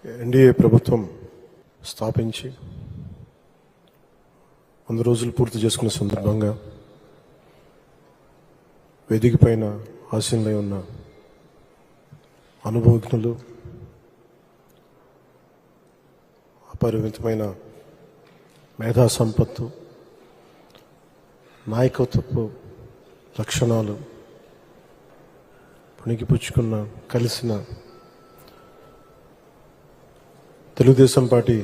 NDA ప్రభుత్వం స్థాపించి 100 రోజులు పూర్తి చేసుకున్న సందర్భంగా వేదిక పైన ఆసీనులై ఉన్న అనుభవజ్ఞులు, అపరిమితమైన మేధా సంపత్తు, నాయకత్వపు లక్షణాలు పుణికిపుచ్చుకున్న కలిసిన తెలుగుదేశం పార్టీ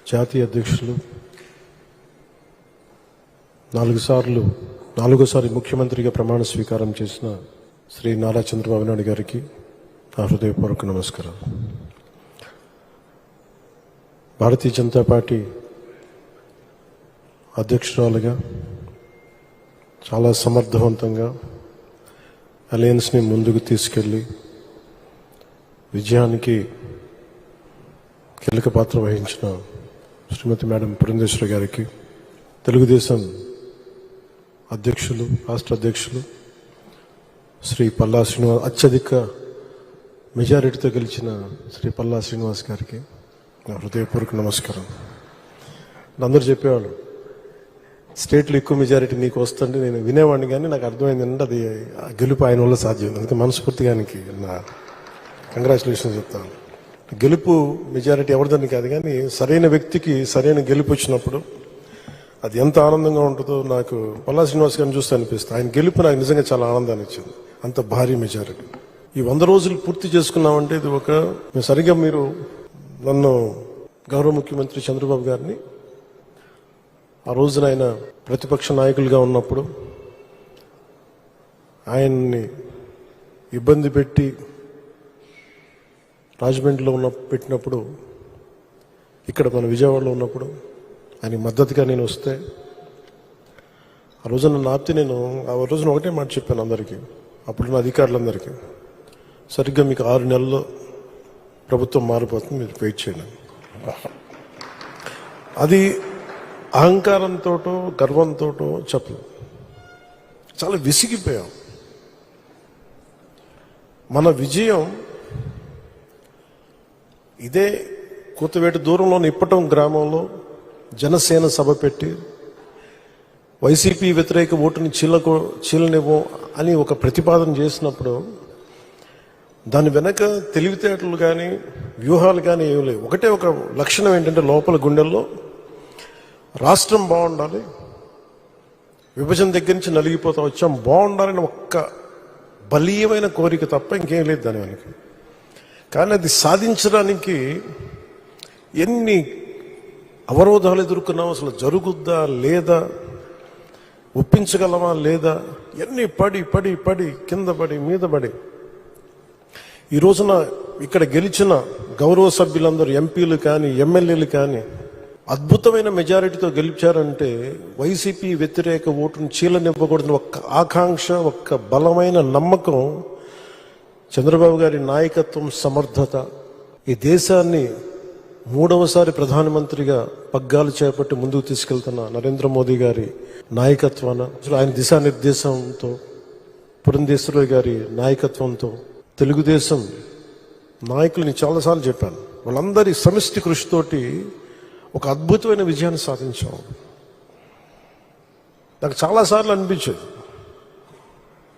జాతీయ అధ్యక్షులు, నాలుగోసారి ముఖ్యమంత్రిగా ప్రమాణ స్వీకారం చేసిన శ్రీ నారా చంద్రబాబు నాయుడు గారికి నా హృదయపూర్వక నమస్కారం. భారతీయ జనతా పార్టీ అధ్యక్షురాలుగా చాలా సమర్థవంతంగా అలయన్స్ని ముందుకు తీసుకెళ్ళి విజయానికి కీలక పాత్ర వహించిన శ్రీమతి మేడం పురంధేశ్వరి గారికి, తెలుగుదేశం అధ్యక్షులు, రాష్ట్ర అధ్యక్షులు శ్రీ పల్లా శ్రీనివాస్, అత్యధిక మెజారిటీతో గెలిచిన శ్రీ పల్లా శ్రీనివాస్ గారికి నా హృదయపూర్వక నమస్కారం. అందరూ చెప్పేవాళ్ళు స్టేట్లో ఎక్కువ మెజారిటీ నీకు వస్తుంటే నేను వినేవాడిని, కానీ నాకు అర్థమైంది అంటే అది గెలుపు ఆయన వల్ల సాధ్యం. అందుకే మనస్ఫూర్తిగా ఆయనకి నా కంగ్రాచులేషన్స్ చెప్తాను. గెలుపు మెజారిటీ ఎవరిదని కాదు, కానీ సరైన వ్యక్తికి సరైన గెలుపు వచ్చినప్పుడు అది ఎంత ఆనందంగా ఉంటుందో నాకు పల్లా శ్రీనివాస్ గారిని చూస్తే అనిపిస్తుంది. ఆయన గెలుపు నాకు నిజంగా చాలా ఆనందాన్ని ఇచ్చింది, అంత భారీ మెజారిటీ. ఈ 100 రోజులు పూర్తి చేసుకున్నామంటే ఇది సరిగ్గా మీరు నన్ను గౌరవ ముఖ్యమంత్రి చంద్రబాబు గారిని ఆ రోజున ఆయన ప్రతిపక్ష నాయకులుగా ఉన్నప్పుడు ఆయన్ని ఇబ్బంది పెట్టి రాజమండ్రిలో పెట్టినప్పుడు, ఇక్కడ మన విజయవాడలో ఉన్నప్పుడు ఆయన మద్దతుగా నేను వస్తే ఆ రోజున నన్ను ఆపితే నేను ఆ రోజున ఒకటే మాట చెప్పాను అందరికీ, అప్పుడున్న అధికారులందరికీ, సరిగ్గా మీకు 6 నెలల్లో ప్రభుత్వం మారిపోతుంది, మీరు వెయిట్ చేయండి. అది అహంకారంతో గర్వంతో చెప్పు, చాలా విసిగిపోయాం. మన విజయం ఇదే కూతవేట దూరంలోని ఇప్పటం గ్రామంలో జనసేన సభ పెట్టి వైసీపీ వ్యతిరేక ఓటుని చీలనివ్వం అని ఒక ప్రతిపాదన చేసినప్పుడు దాని వెనక తెలివితేటలు కానీ వ్యూహాలు కానీ ఏమి లేవు. ఒకటే ఒక లక్షణం ఏంటంటే లోపల గుండెల్లో రాష్ట్రం బాగుండాలి, విభజన దగ్గర నుంచి నలిగిపోతా వచ్చాం, బాగుండాలని ఒక్క బలీయమైన కోరిక తప్ప ఇంకేం లేదు దాని వెనక. కానీ అది సాధించడానికి ఎన్ని అవరోధాలు ఎదుర్కొన్నాం, అసలు జరుగుద్దా లేదా, ఒప్పించగలమా లేదా, ఎన్ని పడి పడి పడి కింద పడి మీద పడి ఈ రోజున ఇక్కడ గెలిచిన గౌరవ సభ్యులందరూ ఎంపీలు కానీ ఎమ్మెల్యేలు కానీ అద్భుతమైన మెజారిటీతో గెలిచారంటే వైసీపీ వ్యతిరేక ఓటును చీలనివ్వకూడదని ఒక్క ఆకాంక్ష, ఒక్క బలమైన నమ్మకం, చంద్రబాబు గారి నాయకత్వం, సమర్థత, ఈ దేశాన్ని 3వసారి ప్రధానమంత్రిగా పగ్గాలు చేపట్టి ముందుకు తీసుకెళ్తున్న నరేంద్ర మోదీ గారి నాయకత్వాన, ఆయన దిశానిర్దేశంతో, పురంధేశ్వరి గారి నాయకత్వంతో, తెలుగుదేశం నాయకులని చాలాసార్లు చెప్పాను, వాళ్ళందరి సమిష్టి కృషితోటి ఒక అద్భుతమైన విజయాన్ని సాధించాం. నాకు చాలాసార్లు అనిపించేది,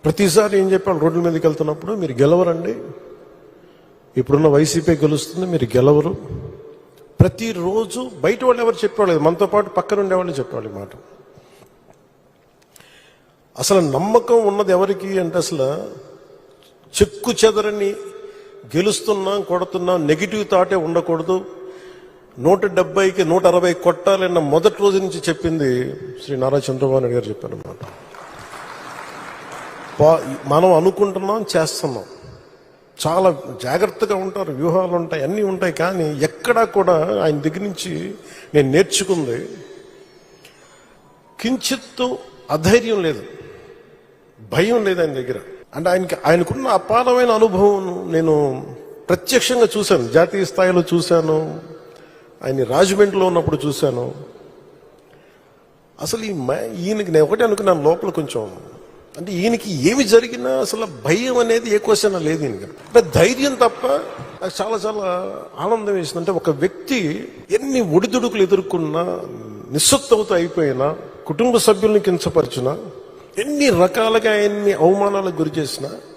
ప్రతిసారి ఏం చెప్పాను, రోడ్ల మీదకి వెళ్తున్నప్పుడు మీరు గెలవరండి, ఇప్పుడున్న వైసీపీ గెలుస్తుంది, మీరు గెలవరు. ప్రతిరోజు బయట వాళ్ళు ఎవరు చెప్పేవాళ్ళు, మనతో పాటు పక్కన ఉండేవాళ్ళు చెప్పేవాళ్ళు మాట. అసలు నమ్మకం ఉన్నది ఎవరికి అంటే, అసలు చెక్కు చెదరని గెలుస్తున్నాం, కొడుతున్నాం, నెగిటివ్ థాటే ఉండకూడదు, 170కి 160 కొట్టాలన్న మొదటి రోజు నుంచి చెప్పింది శ్రీ నారా చంద్రబాబు నాయుడు గారు చెప్పారన్నమాట. మనం అనుకుంటున్నాం, చేస్తున్నాం, చాలా జాగ్రత్తగా ఉంటారు, వ్యూహాలు ఉంటాయి, అన్నీ ఉంటాయి. కానీ ఎక్కడా కూడా ఆయన దగ్గర నుంచి నేను నేర్చుకుంది కించిత్తు అధైర్యం లేదు, భయం లేదు ఆయన దగ్గర. అంటే ఆయనకున్న అపారమైన అనుభవం నేను ప్రత్యక్షంగా చూశాను, జాతీయ స్థాయిలో చూశాను, ఆయన రాజమండ్రిలో ఉన్నప్పుడు చూశాను. అసలు ఈయనకి నేను ఒకటే అనుకున్నాను, లోపల కొంచెం అంటే ఈయనకి ఏమి జరిగినా అసలు భయం అనేది ఏ క్వశ్చన్ లేదు ఈయనకి. అంటే ధైర్యం తప్ప. నాకు చాలా చాలా ఆనందం వేసింది. అంటే ఒక వ్యక్తి ఎన్ని ఒడిదుడుకులు ఎదుర్కొన్నా, నిస్సత్తువతో అయిపోయినా, కుటుంబ సభ్యుల్ని కించపరిచినా, ఎన్ని రకాలుగా ఎన్ని అవమానాలకు గురి చేసినా